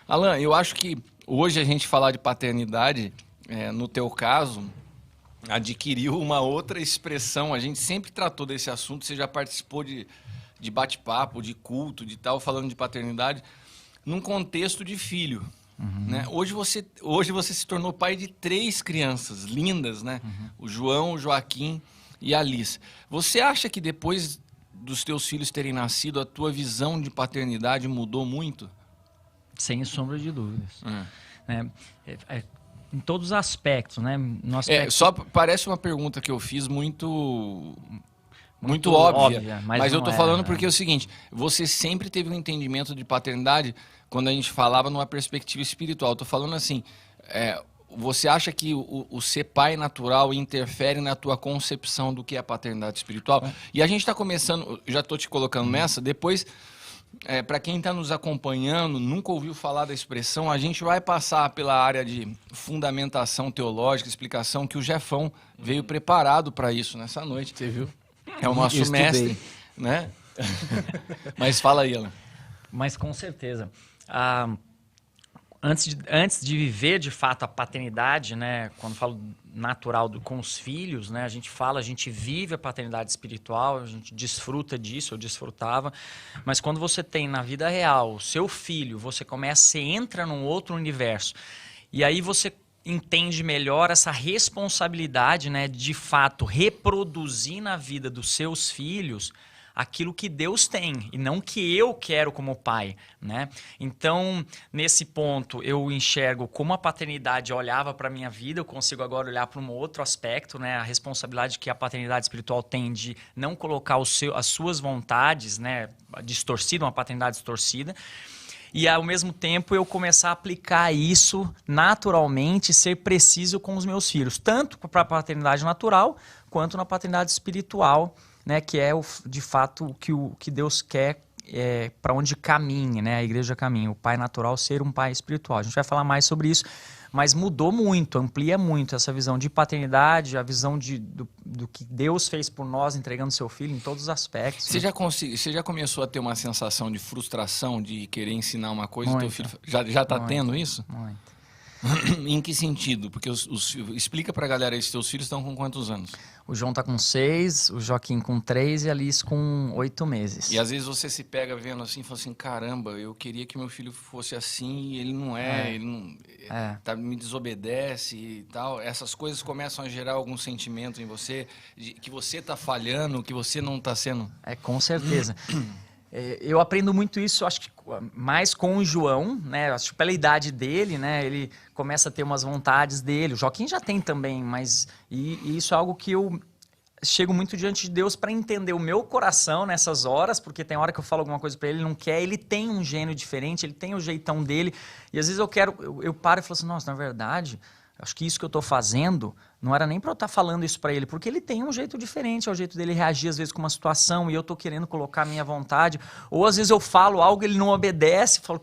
Alan, eu acho que hoje a gente falar de paternidade, no teu caso, adquiriu uma outra expressão. A gente sempre tratou desse assunto, você já participou de bate-papo, de culto, de tal, falando de paternidade, num contexto de filho. Né? Hoje você se tornou pai de 3 crianças lindas, né? O João, o Joaquim e a Alice. Você acha que depois dos teus filhos terem nascido, a tua visão de paternidade mudou muito? Sem sombra de dúvidas. Em todos os aspectos, né? No aspecto... Só parece uma pergunta que eu fiz muito óbvia, mas eu tô falando porque é o seguinte, você sempre teve um entendimento de paternidade quando a gente falava numa perspectiva espiritual. Eu tô falando assim, você acha que o ser pai natural interfere na tua concepção do que é a paternidade espiritual? E a gente está começando, já tô te colocando nessa, depois, para quem está nos acompanhando, nunca ouviu falar da expressão, a gente vai passar pela área de fundamentação teológica, explicação, que o Jefão veio preparado para isso nessa noite. Você viu? É o nosso mestre, né? Mas fala aí, Alan. Mas com certeza. Antes de viver de fato a paternidade, né? Quando falo natural com os filhos, né? A gente vive a paternidade espiritual, a gente desfruta disso, eu desfrutava. Mas quando você tem na vida real o seu filho, você entra num outro universo. E aí você entende melhor essa responsabilidade, né, de fato reproduzir na vida dos seus filhos aquilo que Deus tem e não que eu quero como pai, né? Então, nesse ponto, eu enxergo como a paternidade olhava para a minha vida, eu consigo agora olhar para um outro aspecto, né? A responsabilidade que a paternidade espiritual tem de não colocar as suas vontades, né, distorcida, uma paternidade distorcida. E, ao mesmo tempo, eu começar a aplicar isso naturalmente, ser preciso com os meus filhos, tanto para a paternidade natural, quanto na paternidade espiritual, né, que é, de fato, o que Deus quer para onde caminha, né, a igreja caminha. O pai natural ser um pai espiritual. A gente vai falar mais sobre isso, mas mudou muito, amplia muito essa visão de paternidade, a visão do que Deus fez por nós, entregando seu filho em todos os aspectos. Você, né? Você já começou a ter uma sensação de frustração, de querer ensinar uma coisa e teu filho já está tendo isso? Muito. Em que sentido? Porque explica pra galera, esses teus filhos estão com quantos anos? O João tá com 6, o Joaquim com 3 e a Alice com 8 meses. E às vezes você se pega vendo assim e fala assim, caramba, eu queria que meu filho fosse assim e ele não ele não me desobedece e tal. Essas coisas começam a gerar algum sentimento em você, que você tá falhando, que você não tá sendo... Com certeza. Eu aprendo muito isso, acho que mais com o João, né? Acho que pela idade dele, né? Ele começa a ter umas vontades dele. O Joaquim já tem também, mas e isso é algo que eu chego muito diante de Deus para entender o meu coração nessas horas, porque tem hora que eu falo alguma coisa para ele, ele não quer, ele tem um gênio diferente, ele tem o jeitão dele, e às vezes eu paro e falo assim, nossa, na verdade, acho que isso que eu estou fazendo não era nem para eu estar falando isso para ele, porque ele tem um jeito diferente, é o jeito dele reagir às vezes com uma situação e eu estou querendo colocar a minha vontade. Ou às vezes eu falo algo, ele não obedece, falo,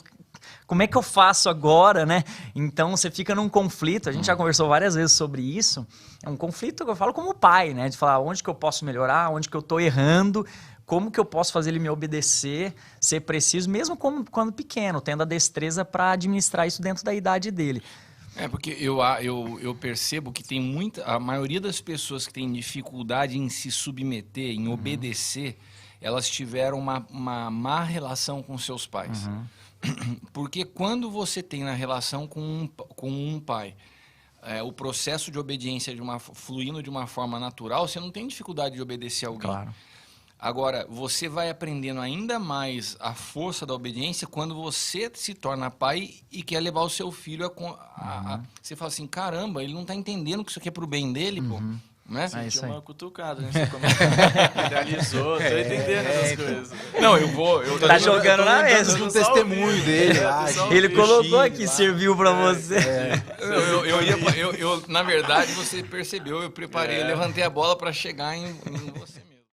como é que eu faço agora, né? Então você fica num conflito, a gente já conversou várias vezes sobre isso, é um conflito que eu falo como pai, né? De falar onde que eu posso melhorar, onde que eu estou errando, como que eu posso fazer ele me obedecer, ser preciso, mesmo quando pequeno, tendo a destreza para administrar isso dentro da idade dele. Porque eu percebo que tem a maioria das pessoas que tem dificuldade em se submeter, em obedecer, elas tiveram uma má relação com seus pais. Porque quando você tem na relação com um pai, o processo de obediência fluindo de uma forma natural, você não tem dificuldade de obedecer a alguém. Claro. Agora, você vai aprendendo ainda mais a força da obediência quando você se torna pai e quer levar o seu filho você fala assim, caramba, ele não está entendendo que isso aqui é pro bem dele, pô. Né? Sentiu uma cutucada, né? Você idealizou, tô entendendo essas coisas. Não, eu tá jogando na mesa. Um testemunho dele. Ele colocou aqui, serviu pra você. Na verdade, você percebeu, eu preparei, eu levantei a bola para chegar em você.